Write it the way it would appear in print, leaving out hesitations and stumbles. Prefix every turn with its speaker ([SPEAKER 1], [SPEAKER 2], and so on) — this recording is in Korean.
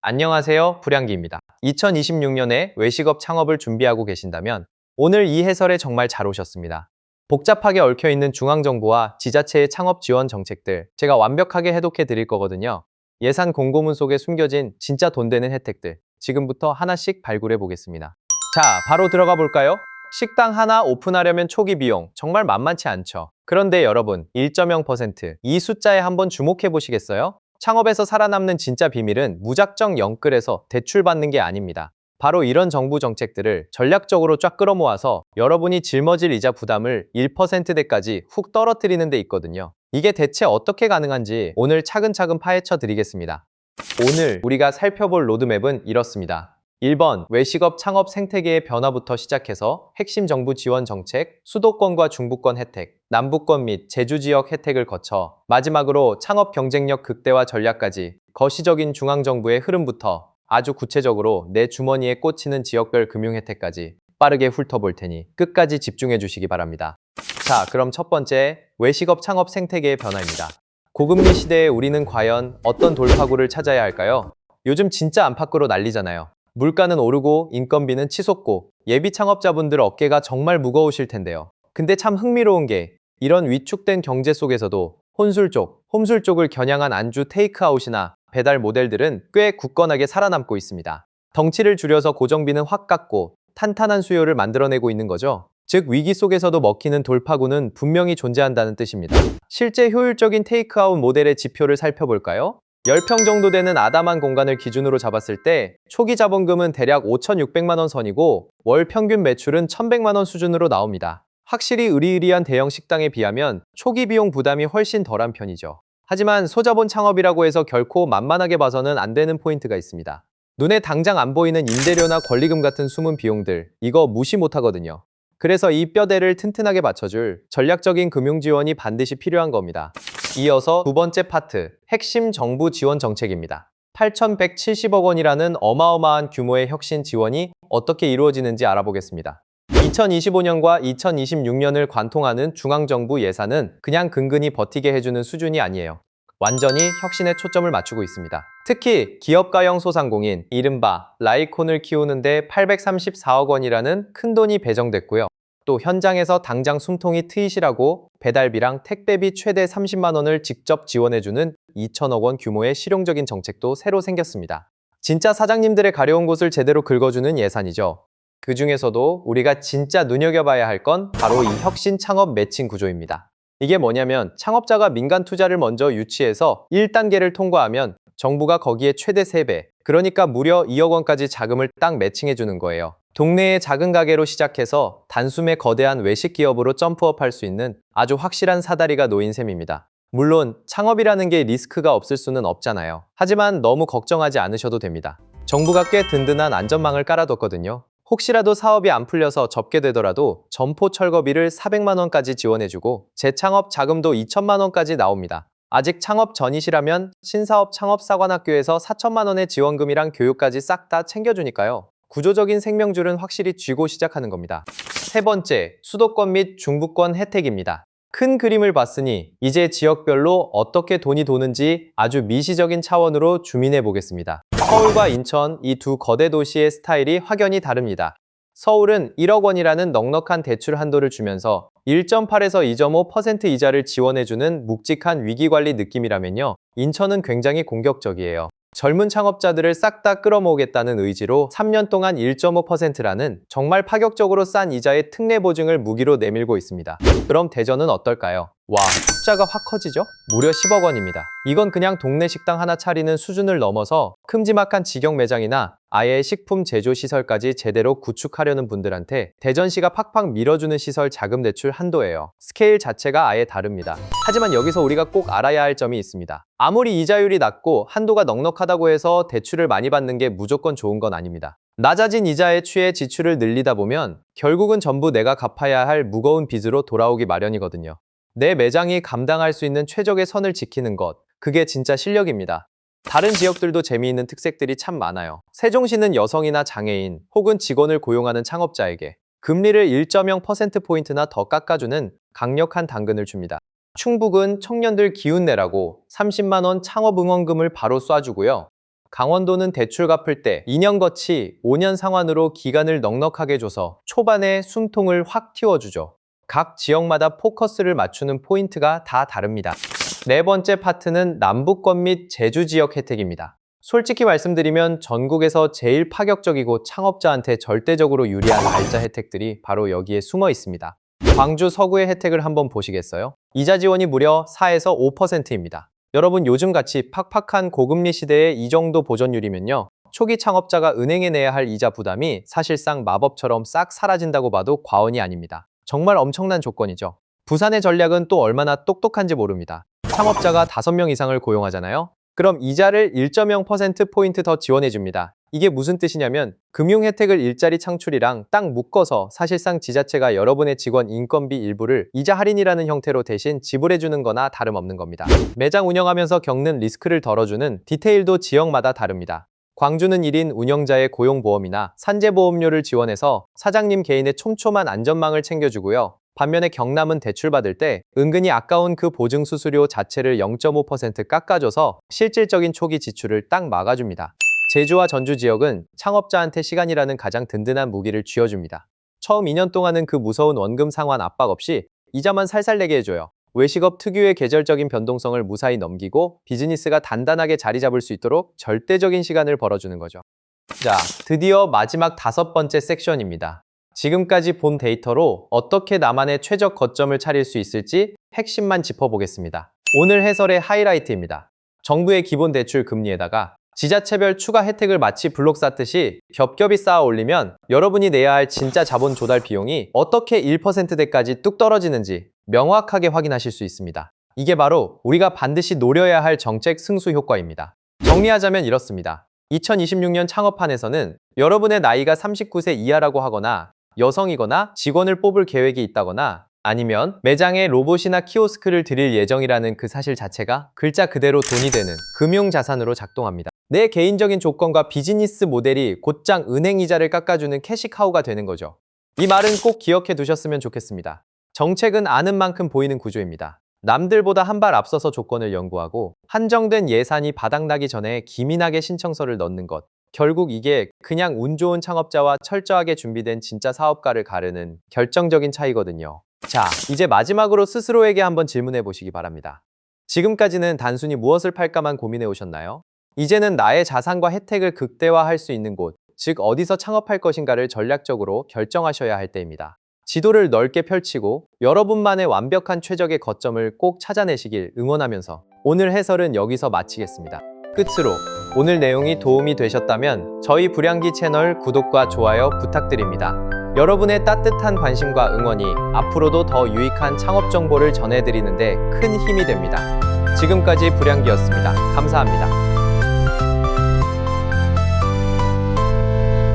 [SPEAKER 1] 안녕하세요. 불량기입니다. 2026년에 외식업 창업을 준비하고 계신다면 오늘 이 해설에 정말 잘 오셨습니다. 복잡하게 얽혀있는 중앙정부와 지자체의 창업 지원 정책들 제가 완벽하게 해독해 드릴 거거든요. 예산 공고문 속에 숨겨진 진짜 돈 되는 혜택들 지금부터 하나씩 발굴해 보겠습니다. 자, 바로 들어가 볼까요? 식당 하나 오픈하려면 초기 비용 정말 만만치 않죠. 그런데 여러분, 1.0%이 숫자에 한번 주목해 보시겠어요? 창업에서 살아남는 진짜 비밀은 무작정 영끌에서 대출받는 게 아닙니다. 바로 이런 정부 정책들을 전략적으로 쫙 끌어모아서 여러분이 짊어질 이자 부담을 1%대까지 훅 떨어뜨리는 데 있거든요. 이게 대체 어떻게 가능한지 오늘 차근차근 파헤쳐 드리겠습니다. 오늘 우리가 살펴볼 로드맵은 이렇습니다. 1번, 외식업 창업 생태계의 변화부터 시작해서 핵심 정부 지원 정책, 수도권과 중부권 혜택, 남부권 및 제주 지역 혜택을 거쳐 마지막으로 창업 경쟁력 극대화 전략까지 거시적인 중앙정부의 흐름부터 아주 구체적으로 내 주머니에 꽂히는 지역별 금융 혜택까지 빠르게 훑어볼 테니 끝까지 집중해 주시기 바랍니다. 자, 그럼 첫 번째, 외식업 창업 생태계의 변화입니다. 고금리 시대에 우리는 과연 어떤 돌파구를 찾아야 할까요? 요즘 진짜 안팎으로 난리잖아요. 물가는 오르고 인건비는 치솟고 예비 창업자분들 어깨가 정말 무거우실 텐데요. 근데 참 흥미로운 게 이런 위축된 경제 속에서도 홈술 쪽을 겨냥한 안주 테이크아웃이나 배달 모델들은 꽤 굳건하게 살아남고 있습니다. 덩치를 줄여서 고정비는 확 깎고 탄탄한 수요를 만들어내고 있는 거죠. 즉 위기 속에서도 먹히는 돌파구는 분명히 존재한다는 뜻입니다. 실제 효율적인 테이크아웃 모델의 지표를 살펴볼까요? 10평 정도 되는 아담한 공간을 기준으로 잡았을 때 초기 자본금은 대략 5,600만 원 선이고 월 평균 매출은 1,100만 원 수준으로 나옵니다. 확실히 의리의리한 대형 식당에 비하면 초기 비용 부담이 훨씬 덜한 편이죠. 하지만 소자본 창업이라고 해서 결코 만만하게 봐서는 안 되는 포인트가 있습니다. 눈에 당장 안 보이는 임대료나 권리금 같은 숨은 비용들, 이거 무시 못하거든요. 그래서 이 뼈대를 튼튼하게 받쳐줄 전략적인 금융 지원이 반드시 필요한 겁니다. 이어서 두 번째 파트, 핵심 정부 지원 정책입니다. 8,170억 원이라는 어마어마한 규모의 혁신 지원이 어떻게 이루어지는지 알아보겠습니다. 2025년과 2026년을 관통하는 중앙정부 예산은 그냥 근근히 버티게 해주는 수준이 아니에요. 완전히 혁신에 초점을 맞추고 있습니다. 특히 기업가형 소상공인, 이른바 라이콘을 키우는데 834억 원이라는 큰돈이 배정됐고요. 또 현장에서 당장 숨통이 트이시라고 배달비랑 택배비 최대 30만 원을 직접 지원해주는 2천억 원 규모의 실용적인 정책도 새로 생겼습니다. 진짜 사장님들의 가려운 곳을 제대로 긁어주는 예산이죠. 그 중에서도 우리가 진짜 눈여겨봐야 할 건 바로 이 혁신 창업 매칭 구조입니다. 이게 뭐냐면 창업자가 민간 투자를 먼저 유치해서 1단계를 통과하면 정부가 거기에 최대 3배, 그러니까 무려 2억 원까지 자금을 딱 매칭해주는 거예요. 동네의 작은 가게로 시작해서 단숨에 거대한 외식 기업으로 점프업할 수 있는 아주 확실한 사다리가 놓인 셈입니다. 물론 창업이라는 게 리스크가 없을 수는 없잖아요. 하지만 너무 걱정하지 않으셔도 됩니다. 정부가 꽤 든든한 안전망을 깔아뒀거든요. 혹시라도 사업이 안 풀려서 접게 되더라도 점포 철거비를 400만 원까지 지원해주고 재창업 자금도 2천만 원까지 나옵니다. 아직 창업 전이시라면 신사업 창업사관학교에서 4천만 원의 지원금이랑 교육까지 싹 다 챙겨주니까요. 구조적인 생명줄은 확실히 쥐고 시작하는 겁니다. 세 번째, 수도권 및 중부권 혜택입니다. 큰 그림을 봤으니 이제 지역별로 어떻게 돈이 도는지 아주 미시적인 차원으로 줌인해 보겠습니다. 서울과 인천, 이 두 거대 도시의 스타일이 확연히 다릅니다. 서울은 1억 원이라는 넉넉한 대출 한도를 주면서 1.8에서 2.5% 이자를 지원해주는 묵직한 위기관리 느낌이라면요. 인천은 굉장히 공격적이에요. 젊은 창업자들을 싹 다 끌어모으겠다는 의지로 3년 동안 1.5%라는 정말 파격적으로 싼 이자의 특례 보증을 무기로 내밀고 있습니다. 그럼 대전은 어떨까요? 와, 숫자가 확 커지죠? 무려 10억 원입니다. 이건 그냥 동네 식당 하나 차리는 수준을 넘어서 큼지막한 직영 매장이나 아예 식품 제조 시설까지 제대로 구축하려는 분들한테 대전시가 팍팍 밀어주는 시설 자금 대출 한도예요. 스케일 자체가 아예 다릅니다. 하지만 여기서 우리가 꼭 알아야 할 점이 있습니다. 아무리 이자율이 낮고 한도가 넉넉하다고 해서 대출을 많이 받는 게 무조건 좋은 건 아닙니다. 낮아진 이자에 취해 지출을 늘리다 보면 결국은 전부 내가 갚아야 할 무거운 빚으로 돌아오기 마련이거든요. 내 매장이 감당할 수 있는 최적의 선을 지키는 것, 그게 진짜 실력입니다. 다른 지역들도 재미있는 특색들이 참 많아요. 세종시는 여성이나 장애인 혹은 직원을 고용하는 창업자에게 금리를 1.0%포인트나 더 깎아주는 강력한 당근을 줍니다. 충북은 청년들 기운 내라고 30만 원 창업 응원금을 바로 쏴주고요. 강원도는 대출 갚을 때 2년 거치 5년 상환으로 기간을 넉넉하게 줘서 초반에 숨통을 확 틔워주죠. 각 지역마다 포커스를 맞추는 포인트가 다 다릅니다. 네 번째 파트는 남부권 및 제주 지역 혜택입니다. 솔직히 말씀드리면 전국에서 제일 파격적이고 창업자한테 절대적으로 유리한 날짜 혜택들이 바로 여기에 숨어 있습니다. 광주 서구의 혜택을 한번 보시겠어요? 이자 지원이 무려 4에서 5%입니다. 여러분 요즘같이 팍팍한 고금리 시대에 이 정도 보전율이면요. 초기 창업자가 은행에 내야 할 이자 부담이 사실상 마법처럼 싹 사라진다고 봐도 과언이 아닙니다. 정말 엄청난 조건이죠. 부산의 전략은 또 얼마나 똑똑한지 모릅니다. 창업자가 5명 이상을 고용하잖아요. 그럼 이자를 1.0%포인트 더 지원해줍니다. 이게 무슨 뜻이냐면 금융 혜택을 일자리 창출이랑 딱 묶어서 사실상 지자체가 여러분의 직원 인건비 일부를 이자 할인이라는 형태로 대신 지불해주는 거나 다름없는 겁니다. 매장 운영하면서 겪는 리스크를 덜어주는 디테일도 지역마다 다릅니다. 광주는 1인 운영자의 고용보험이나 산재보험료를 지원해서 사장님 개인의 촘촘한 안전망을 챙겨주고요. 반면에 경남은 대출받을 때 은근히 아까운 그 보증 수수료 자체를 0.5% 깎아줘서 실질적인 초기 지출을 딱 막아줍니다. 제주와 전주 지역은 창업자한테 시간이라는 가장 든든한 무기를 쥐어줍니다. 처음 2년 동안은 그 무서운 원금 상환 압박 없이 이자만 살살 내게 해줘요. 외식업 특유의 계절적인 변동성을 무사히 넘기고 비즈니스가 단단하게 자리 잡을 수 있도록 절대적인 시간을 벌어주는 거죠. 자, 드디어 마지막 5번째 섹션입니다. 지금까지 본 데이터로 어떻게 나만의 최적 거점을 차릴 수 있을지 핵심만 짚어보겠습니다. 오늘 해설의 하이라이트입니다. 정부의 기본 대출 금리에다가 지자체별 추가 혜택을 마치 블록 쌓듯이 겹겹이 쌓아 올리면 여러분이 내야 할 진짜 자본 조달 비용이 어떻게 1%대까지 뚝 떨어지는지 명확하게 확인하실 수 있습니다. 이게 바로 우리가 반드시 노려야 할 정책 승수 효과입니다. 정리하자면 이렇습니다. 2026년 창업판에서는 여러분의 나이가 39세 이하라고 하거나 여성이거나 직원을 뽑을 계획이 있다거나 아니면 매장에 로봇이나 키오스크를 드릴 예정이라는 그 사실 자체가 글자 그대로 돈이 되는 금융자산으로 작동합니다. 내 개인적인 조건과 비즈니스 모델이 곧장 은행 이자를 깎아주는 캐시카우가 되는 거죠. 이 말은 꼭 기억해 두셨으면 좋겠습니다. 정책은 아는 만큼 보이는 구조입니다. 남들보다 한 발 앞서서 조건을 연구하고 한정된 예산이 바닥나기 전에 기민하게 신청서를 넣는 것. 결국 이게 그냥 운 좋은 창업자와 철저하게 준비된 진짜 사업가를 가르는 결정적인 차이거든요. 자, 이제 마지막으로 스스로에게 한번 질문해 보시기 바랍니다. 지금까지는 단순히 무엇을 팔까만 고민해 오셨나요? 이제는 나의 자산과 혜택을 극대화할 수 있는 곳, 즉 어디서 창업할 것인가를 전략적으로 결정하셔야 할 때입니다. 지도를 넓게 펼치고 여러분만의 완벽한 최적의 거점을 꼭 찾아내시길 응원하면서 오늘 해설은 여기서 마치겠습니다. 끝으로 오늘 내용이 도움이 되셨다면 저희 불량기 채널 구독과 좋아요 부탁드립니다. 여러분의 따뜻한 관심과 응원이 앞으로도 더 유익한 창업 정보를 전해드리는데 큰 힘이 됩니다. 지금까지 불량기였습니다. 감사합니다.